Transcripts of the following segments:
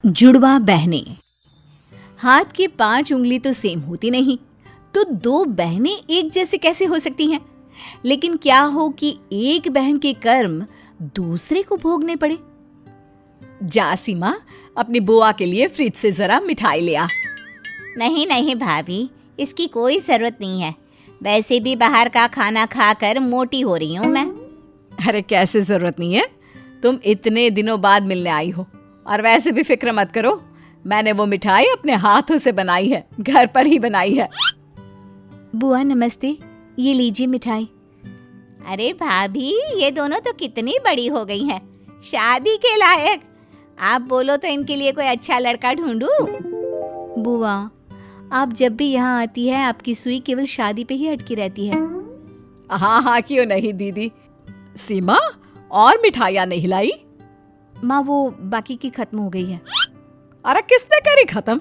जुड़वा बहनें। हाथ की 5 उंगली तो सेम होती नहीं, तो 2 बहनें एक जैसे कैसे हो सकती हैं? लेकिन क्या हो कि एक बहन के कर्म दूसरे को भोगने पड़े। जा सीमा, अपनी बुआ के लिए फ्रिज से जरा मिठाई ले आ। नहीं नहीं भाभी, इसकी कोई जरूरत नहीं है। वैसे भी बाहर का खाना खाकर मोटी हो रही हूँ मैं। अरे कैसे जरूरत नहीं है, तुम इतने दिनों बाद मिलने आई हो। और वैसे भी फिक्र मत करो, मैंने वो मिठाई अपने हाथों से बनाई है, घर पर ही बनाई है। बुआ नमस्ते, ये लीजिए मिठाई। अरे भाभी, ये दोनों तो कितनी बड़ी हो गई हैं, शादी के लायक। आप बोलो तो इनके लिए कोई अच्छा लड़का ढूंढूं? बुआ, आप जब भी यहाँ आती है आपकी सुई केवल शादी पे ही अटकी रहती है। हाँ हाँ, क्यों नहीं दीदी। सीमा, और मिठाइयाँ नहीं लाई? माँ, वो बाकी की खत्म हो गई है। अरे किसने करी खत्म?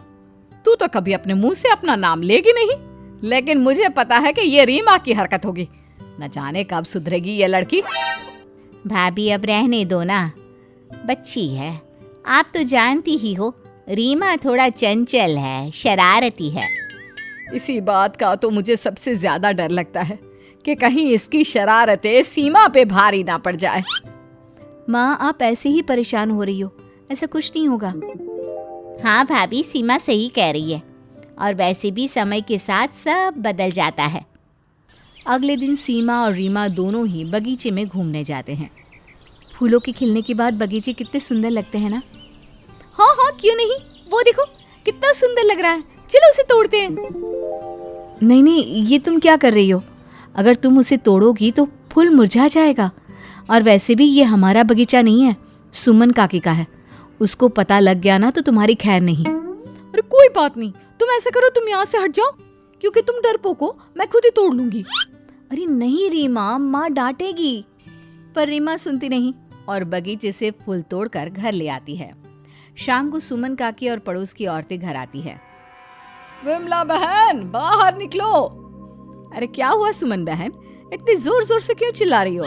तू तो कभी अपने मुंह से अपना नाम लेगी नहीं, लेकिन मुझे पता है कि ये रीमा की हरकत होगी। न जाने कब सुधरेगी ये लड़की। भाभी अब रहने दो ना, बच्ची है। आप तो जानती ही हो, रीमा थोड़ा चंचल है, शरारती है। इसी बात का तो मुझे सबसे ज्यादा डर लगता है कि कहीं इसकी शरारतें सीमा पे भारी ना पड़ जाए। माँ, आप ऐसे ही परेशान हो रही हो, ऐसा कुछ नहीं होगा। हाँ भाभी, सीमा सही कह रही है। और वैसे भी समय के साथ सब बदल जाता है। अगले दिन सीमा और रीमा दोनों ही बगीचे में घूमने जाते हैं। फूलों के खिलने के बाद बगीचे कितने सुंदर लगते हैं ना। हाँ हाँ, क्यों नहीं, वो देखो कितना सुंदर लग रहा है, चलो उसे तोड़ते हैं। नहीं नहीं, ये तुम क्या कर रही हो? अगर तुम उसे तोड़ोगी तो फूल मुरझा जाएगा। और वैसे भी ये हमारा बगीचा नहीं है, सुमन काकी का है। उसको पता लग गया ना तो तुम्हारी खैर नहीं। अरे कोई बात नहीं, तुम ऐसा करो, तुम यहाँ से हट जाओ, क्योंकि तुम डरपोक हो, मैं खुद ही तोड़ लूंगी। अरे नहीं रीमा, माँ डांटेगी। पर रीमा सुनती नहीं और बगीचे से फूल तोड़कर घर ले आती है। शाम को सुमन काकी और पड़ोस की औरतें घर आती है। विमला बहन, बाहर निकलो। अरे क्या हुआ सुमन बहन, इतनी जोर जोर से क्यों चिल्ला रही हो?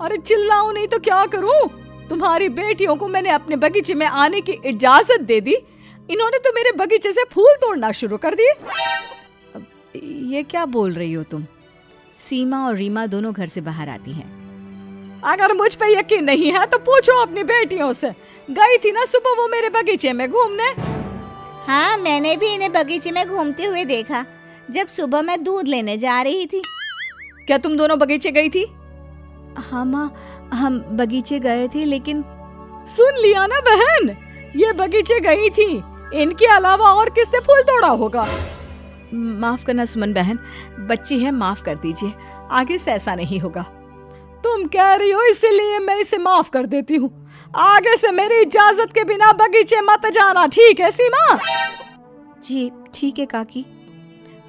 अरे चिल्लाऊं नहीं तो क्या करूं? तुम्हारी बेटियों को मैंने अपने बगीचे में आने की इजाजत दे दी, इन्होंने तो मेरे बगीचे से फूल तोड़ना शुरू कर दिए। ये क्या बोल रही हो तुम? सीमा और रीमा दोनों घर से बाहर आती हैं। अगर मुझ पे यकीन नहीं है तो पूछो अपनी बेटियों से। गई थी ना सुबह वो मेरे बगीचे में घूमने। हाँ, मैंने भी इन्हें बगीचे में घूमते हुए देखा, जब सुबह मैं दूध लेने जा रही थी। क्या तुम दोनों बगीचे गई थी? हाँ माँ, हम बगीचे गए थे, लेकिन सुन लिया ना बहन, ये बगीचे गई थी, इनके अलावा और किसने फूल तोड़ा होगा? माफ करना सुमन बहन, बच्ची है, माफ कर दीजिए, आगे से ऐसा नहीं होगा। तुम कह रही हो इसीलिए मैं इसे माफ कर देती हूँ। आगे से मेरी इजाजत के बिना बगीचे मत जाना, ठीक है सीमा? जी ठीक है काकी।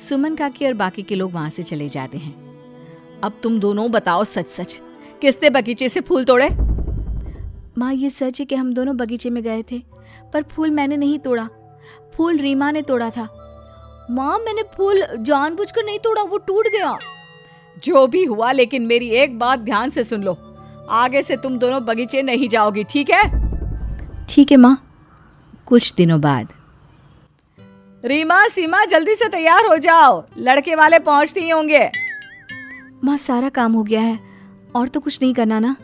सुमन काकी और बाकी के लोग वहां से चले जाते हैं। अब तुम दोनों बताओ सच सच, किसने बगीचे से फूल तोड़े? माँ, ये सच है कि हम दोनों बगीचे में गए थे, पर फूल मैंने नहीं तोड़ा, फूल रीमा ने तोड़ा था। माँ, मैंने फूल जानबूझकर नहीं तोड़ा, वो टूट गया। जो भी हुआ, लेकिन मेरी एक बात ध्यान से सुन लो, आगे से तुम दोनों बगीचे नहीं जाओगी, ठीक है? ठीक है माँ। कुछ दिनों बाद। रीमा, सीमा, जल्दी से तैयार हो जाओ, लड़के वाले पहुंचते ही होंगे। माँ, सारा काम हो गया है, और तो कुछ नहीं करना ना?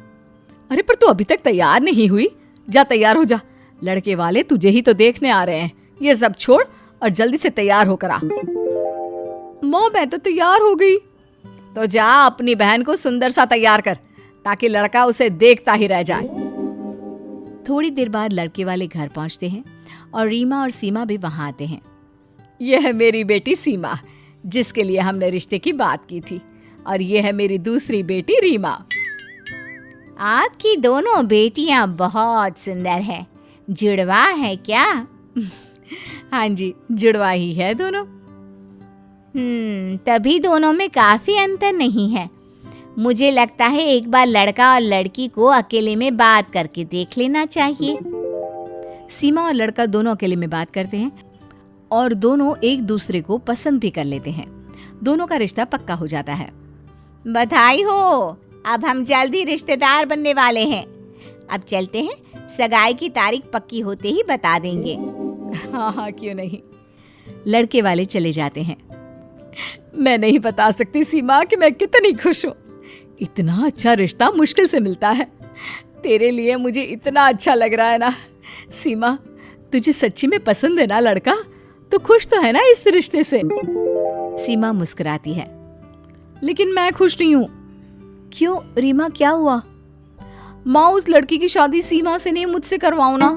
अरे पर तू अभी तक तैयार नहीं हुई, जा तैयार हो जा, लड़के वाले तुझे ही तो देखने आ रहे हैं। ये सब छोड़ और जल्दी से तैयार होकर आ। माँ, मैं तो तैयार हो गई। तो जा अपनी बहन को सुंदर सा तैयार कर, ताकि लड़का उसे देखता ही रह जाए। थोड़ी देर बाद लड़के वाले घर पहुंचते हैं और रीमा और सीमा भी वहां आते हैं। यह है मेरी बेटी सीमा, जिसके लिए हमने रिश्ते की बात की थी, और यह है मेरी दूसरी बेटी रीमा। आपकी दोनों बेटियां बहुत सुंदर हैं। जुड़वा है क्या? हाँ जी, जुड़वा ही है दोनों। तभी दोनों में काफी अंतर नहीं है। मुझे लगता है एक बार लड़का और लड़की को अकेले में बात करके देख लेना चाहिए। सीमा और लड़का दोनों अकेले में बात करते हैं और दोनों एक दूसरे को पसंद भी कर लेते हैं। दोनों का रिश्ता पक्का हो जाता है। बधाई हो, अब हम जल्दी रिश्तेदार बनने वाले हैं। अब चलते हैं, सगाई की तारीख पक्की होते ही बता देंगे। हाँ हाँ, क्यों नहीं। लड़के वाले चले जाते हैं। मैं नहीं बता सकती सीमा कि मैं कितनी खुश हूँ। इतना अच्छा रिश्ता मुश्किल से मिलता है। तेरे लिए मुझे इतना अच्छा लग रहा है ना। सीमा, तुझे सच्ची में पसंद है ना लड़का? तो खुश तो है ना इस रिश्ते से? सीमा मुस्कुराती है। लेकिन मैं खुश नहीं हूँ। क्यों रीमा, क्या हुआ? माँ, उस लड़की की शादी सीमा से नहीं, मुझसे करवाओ ना।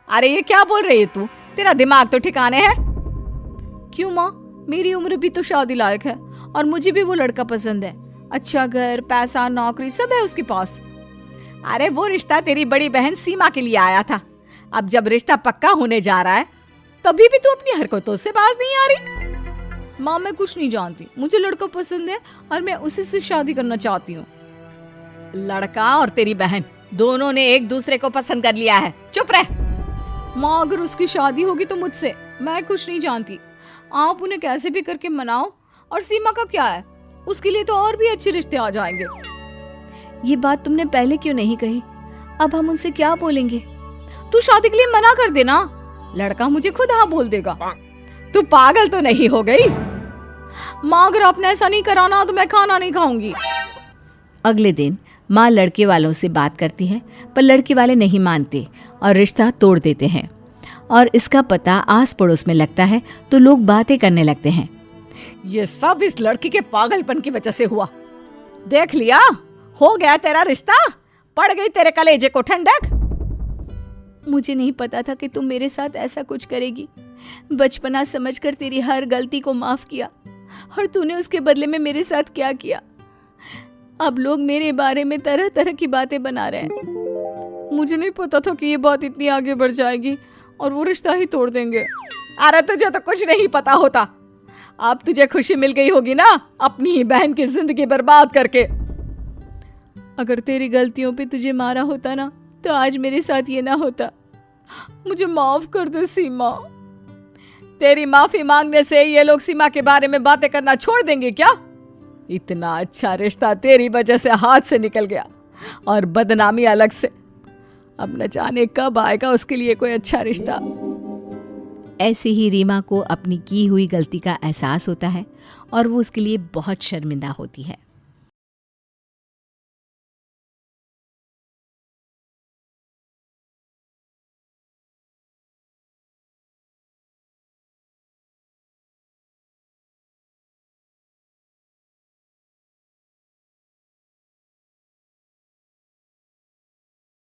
अरे ये क्या बोल रही है तू? तेरा दिमाग तो ठिकाने है? क्यों माँ, मेरी उम्र भी तो शादी लायक है और मुझे भी वो लड़का पसंद है। अच्छा घर, पैसा, नौकरी सब है उसके पास। अरे वो रिश्ता तेरी बड़ी बहन सीमा के लिए आया था। अब जब रिश्ता पक्का होने जा रहा है तभी भी तू अपनी हरकतों से बाज नहीं आ रही। माँ, मैं कुछ नहीं जानती। मुझे लड़का पसंद है और मैं उसी से शादी करना चाहती हूँ। लड़का और तेरी बहन दोनों ने एक दूसरे को पसंद कर लिया है। चुप रह। माँ, अगर उसकी शादी होगी तो मुझसे। मैं कुछ नहीं जानती। आप उन्हें कैसे भी करके मनाओ। और सीमा का क्या है, उसके लिए तो और भी अच्छे रिश्ते आ जाएंगे। ये बात तुमने पहले क्यों नहीं कही? अब हम उनसे क्या बोलेंगे? तू शादी के लिए मना कर देना। लड़का मुझे खुद हाँ बोल देगा। तू पागल तो नहीं हो गई? माँ, अगर आपने ऐसा नहीं कराना तो मैं खाना नहीं खाऊंगी। अगले दिन माँ लड़के वालों से बात करती है, पर लड़के वाले नहीं मानते और रिश्ता तोड़ देते हैं। और इसका पता आस पड़ोस में लगता है तो लोग बातें करने लगते हैं। ये सब इस लड़की के पागलपन की वजह से हुआ। देख लिया, हो गया तेरा रिश्ता, पड़ गई तेरे कलेजे को ठंडक। मुझे नहीं पता था कि तुम मेरे साथ ऐसा कुछ करेगी। बचपना समझकर तेरी हर गलती को माफ किया और तूने उसके बदले में मेरे साथ क्या किया। अब लोग मेरे बारे में तरह तरह की बातें बना रहे हैं। मुझे नहीं पता था कि ये बात इतनी आगे बढ़ जाएगी और वो रिश्ता ही तोड़ देंगे। अरे तुझे तो कुछ नहीं पता होता। अब तुझे खुशी मिल गई होगी ना अपनी ही बहन की जिंदगी बर्बाद करके। अगर तेरी गलतियों पे तुझे मारा होता ना तो आज मेरे साथ ये ना होता। मुझे माफ कर दे सीमा। तेरी माफी मांगने से ये लोग सीमा के बारे में बातें करना छोड़ देंगे क्या? इतना अच्छा रिश्ता तेरी वजह से हाथ से निकल गया और बदनामी अलग से। अब न जाने कब आएगा उसके लिए कोई अच्छा रिश्ता। ऐसे ही रीमा को अपनी की हुई गलती का एहसास होता है और वो उसके लिए बहुत शर्मिंदा होती है।